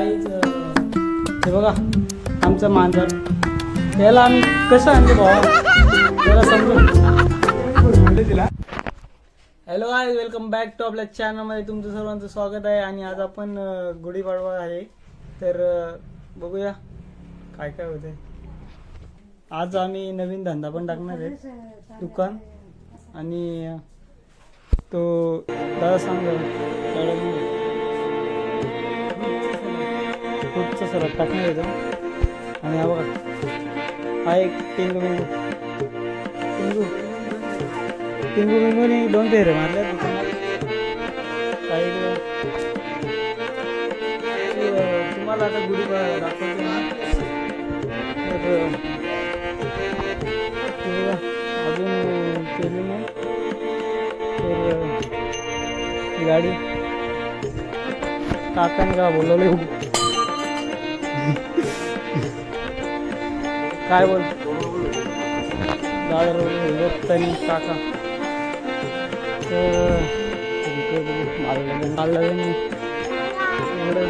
काहीच हे बघा आमचं मांजर, याला आम्ही कसं आणले भावा जरा समजून. Hello guys, welcome back to आपल्या चॅनलमध्ये तुमचं सर्वांचं स्वागत आहे. आणि आज आपण गुढीपाडवा आहे, तर बघूया काय काय होते. आज आम्ही नवीन धंदा पण टाकणार आहे, दुकान. आणि तो दादा सांग फ्रूटचा सराफ टाकणार येतो. आणि हा बघा हा एक टिंगू बिंगू टिंगू टिंगू बिंगूने 2 फेरे मारल्या दुकानात. तुम्हाला आता गुढी दाखवतो ना, तर अजून केली नाही. तर गाडी काकाने का बोलवले काय बोल दादा रोगतानी काका. तर एवढं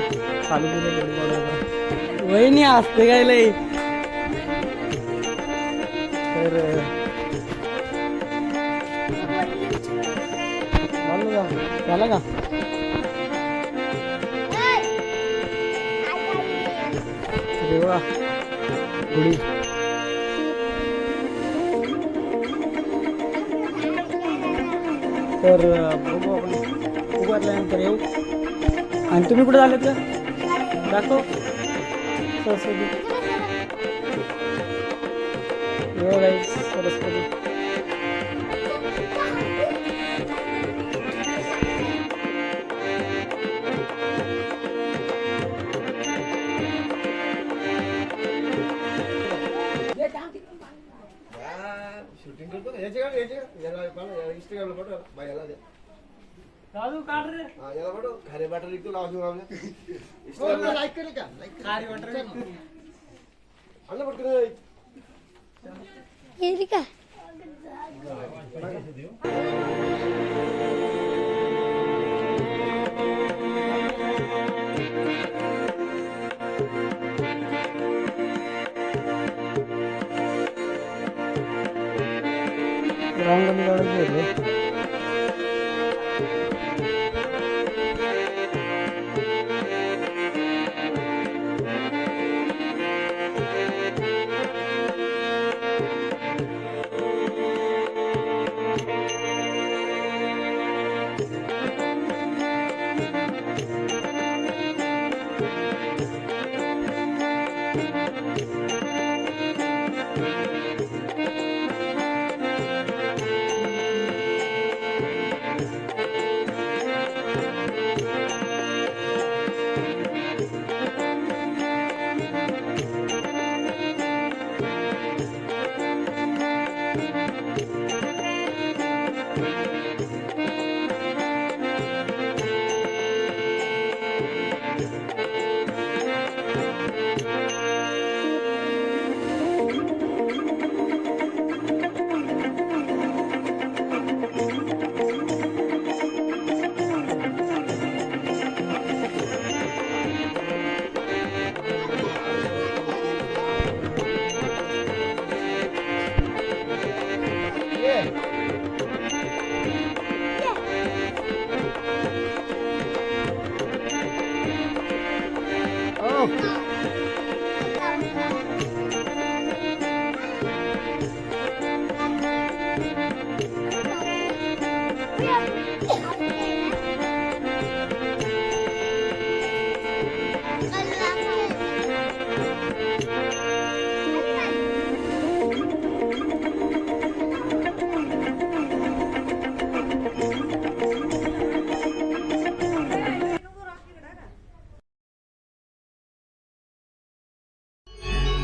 चालू केलं वहिनी असते काय लई. तर झालं का देवा गुढी. तर बघू आपण उभारल्यानंतर येऊ. आणि तुम्ही कुठे झालेत का दाखव सरस्वती. सरस्वती शूटिंग करतो ना इंस्टाग्रामला फोटो बायला दे. राजू काढ रे. हां याला फोटो खारे बॅटर लिखतो लावतो आपल्या इंस्टाग्रामला लाईक केले का? लाईक खारे बॅटर आणलं पटकन ये का रांगोळी काढायची.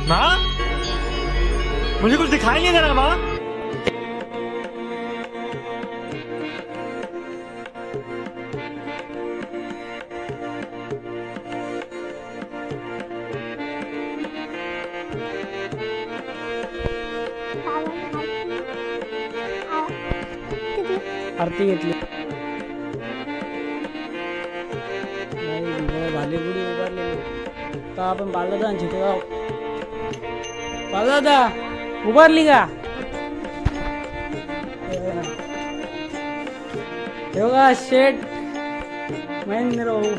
माँ मुझे कुछ दिखाई नहीं दे रहा माँ. आरती घेतली. झाली गुढी उभारलेली. आता आपण बालदादांची तेव्हा बालदादा उभारली का तेव्हा शेट महेंद्र भाऊ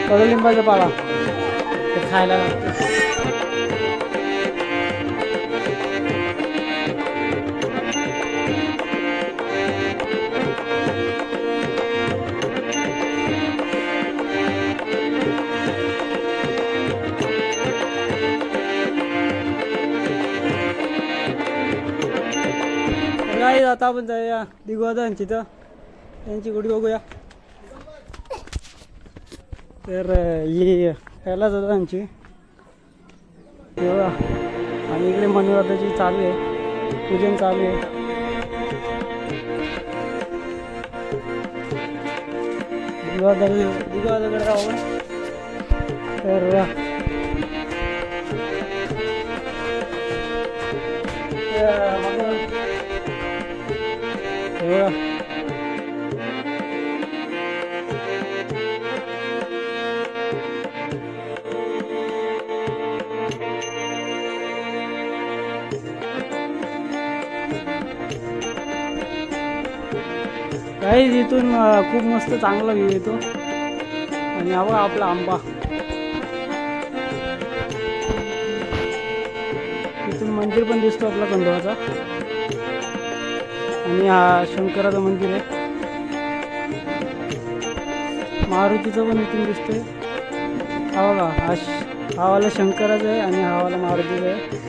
कडुलिंबाचा पाला ते खायला लागतं. नाही आता आपण जाऊया दिगोदांची तर त्यांची गुढी बघूया. तर याला जातो आमची तेव्हा आणि इकडे मनुवादाची चालू आहे पूजन चालू आहे. दिगोदाकडे राहू तर तेव्हा काही इथून खूप मस्त चांगला व्ह्यू येतो आणि हवा आपला आंबा इथून मंदिर पण दिसतो आपला खंडोबाचा आणि हा शंकराचं मंदिर आहे. मारुतीचं पण इथून दिसतोय. हा बघा हा वाला शंकराचा आहे आणि हा वाला मारुतीचा आहे.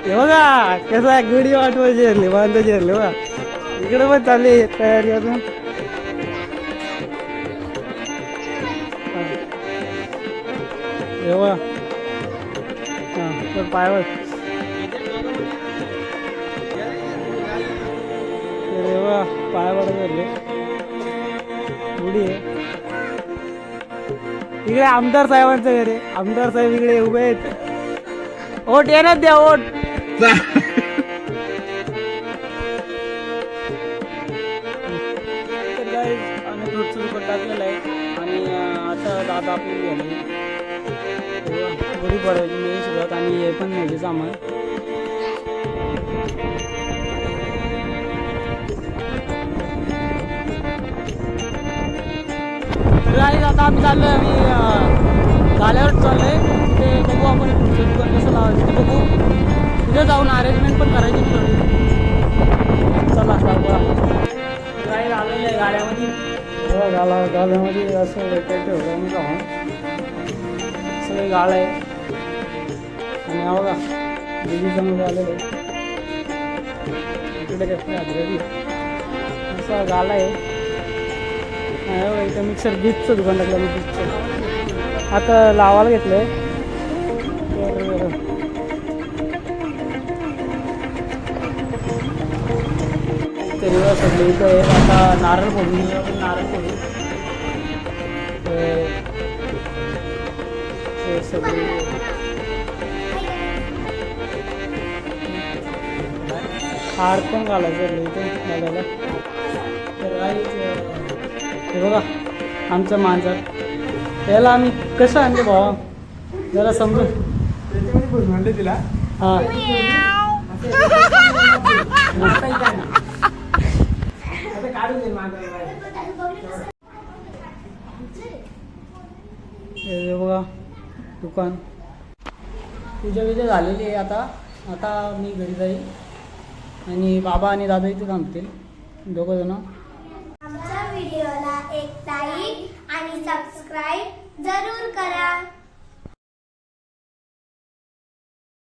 हे बघा कसं आहे गुढी वाटवा जेरले बांधा जेरले बघा इकडे पण चालली तयारी अजून. हे बघा हां पण पायवर हे बघा पायावर जेरले गुढी आहे. इकडे आमदार साहेबांचं घर आहे. आमदार साहेब इकडे उभे आहेत. ओट येणार द्या ओट. टाकलेला आहे आणि आता दादा आपली झाली गुढी पडवायची नवीन सुरुवात आणि हे पण घ्यायचे सामान. तर आता आम्ही चाललोय आम्ही गाल्यावर चाललोय ते बघू आपण पुढचं दुकान कसं लावायचं ते बघू. तिथे जाऊन अरेंजमेंट पण करायची थोडी. चला गाडी आलेलं आहे गाड्यामध्ये गाड्यामध्ये असं काही ठेवलं मी जाऊन सगळे गाळ आहे आणि हा बघा दिदीचं मध्ये आलेलं आहे. इकडे कसं हाजरी असं गाला आहे. इथं मिक्सर बीजचं दुकान टाकलं मी बीजचं आता लावायला घेतलं आहे. तर सगळे इथं आहे. आता नारळ फोडून नारळ फोडून सगळे हार पण घालायचं इथे घालायला. तर हे बघा आमचं मांजर याला आम्ही कसं आणले भावा जरा समजून म्हणले तिला. हां हे बघा दुकान पूजा बिजा झालेली आहे. आता मी घरी जाईल आणि बाबा आणि दादा इथे थांबतील दोघं जण. आमच्या व्हिडिओला एक लाईक आणि सबस्क्राईब जरूर करा.